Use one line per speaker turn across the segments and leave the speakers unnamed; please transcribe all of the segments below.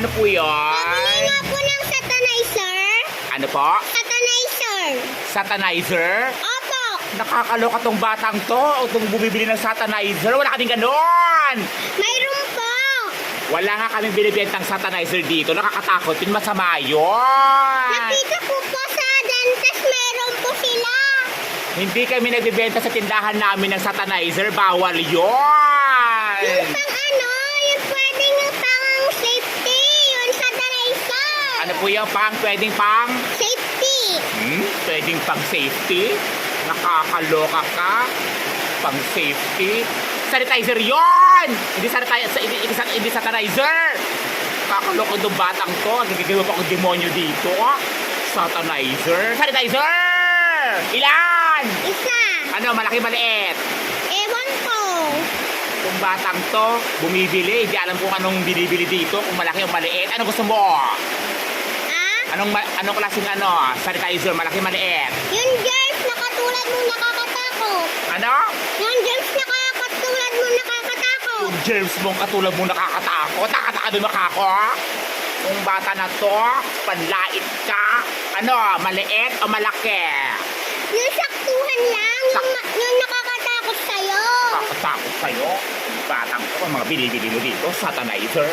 Ano po yun?
Nabili nga po ng satanizer.
Ano po?
Satanizer.
Satanizer?
Opo.
Nakakaloka tong batang to. O itong bumibili ng satanizer. Wala kaming ganon.
Mayroon po.
Wala nga kaming binibentang satanizer dito. Nakakatakot. Yun masama yun.
Nakita ko po sa dentist, meron po sila.
Hindi kami nagbibenta sa tindahan namin ng satanizer. Bawal yun.
Yung pang ano, yung pwedeng pang safety, yung satanizer.
Ano po yung pwedeng pang?
Safety.
Pwedeng pang safety? Nakakaloka ka? Pang safety? Sanitizer yon! Hindi satanizer! Nakakaloka itong batang to. Nagagawa pa akong demonyo dito. Satanizer? Sanitizer! Ilan?
Isa.
Ano, malaki maliit?
Ewan ko.
Itong batang to, bumibili. Hindi alam kung anong binibili dito. Kung malaki o maliit. Ano gusto mo? Anong klaseng sanitizer? Malaki maliit?
Yung germs na katulad mo nakakatakot.
Ano?
Yung germs na katulad mo nakakatakot.
Yung germs mong katulad mo nakakatakot. Nakataka doon makako. Yung bata na to, panlait ka. Ano, maliit o malaki?
Yung saktuhan lang, yung nakakatakot sa'yo.
Nakakatakot sa'yo. Yung batang to, mga binibili mo dito, satanizer.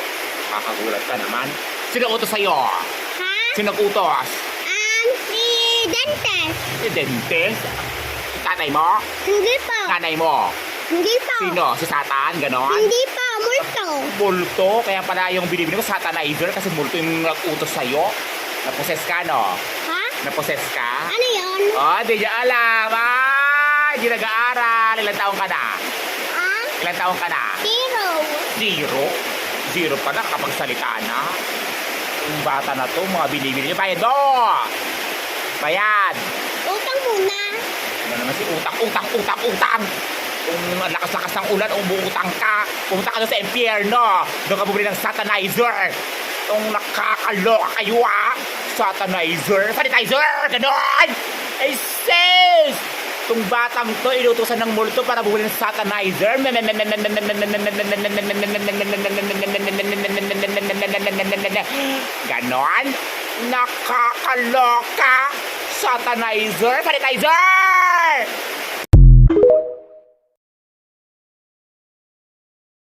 Kakagulat ka naman. Sino utos sa'yo?
Ha?
Sino utos?
Si dentist.
Si dentist? Si tatay mo?
Hindi po.
Nanay mo?
Hindi po.
Sino? Si Satan? Ganon?
Hindi po. Multo.
Multo? Kaya pala yung binibili ko satanizer kasi multo yung utos sa'yo. Naposes ka, no?
Ha?
Naposes ka?
Ano yun?
Oh, di niya alam. Hindi nag-aaral. Ilang taong ka na?
Ah?
Ilang taong ka na?
Zero.
Zero? Zero pa na kapag salita na. Yung bata na to, mga binibili niya. Bayad mo! Bayad!
Utang muna.
Ano naman si utang! Kung ang lakas-lakas ng ulan, umuutang ka. Pumunta ka doon sa impyerno. Doon ka bumili ng satanizer. Itong nakakaloka kayo, Satanizer. Sanitizer! Ganon! Ay, sis! Itong batang to, inutusan ng multo para bumili ng satanizer. Ganon? Nakakaloka! Satanizer! Sanitizer!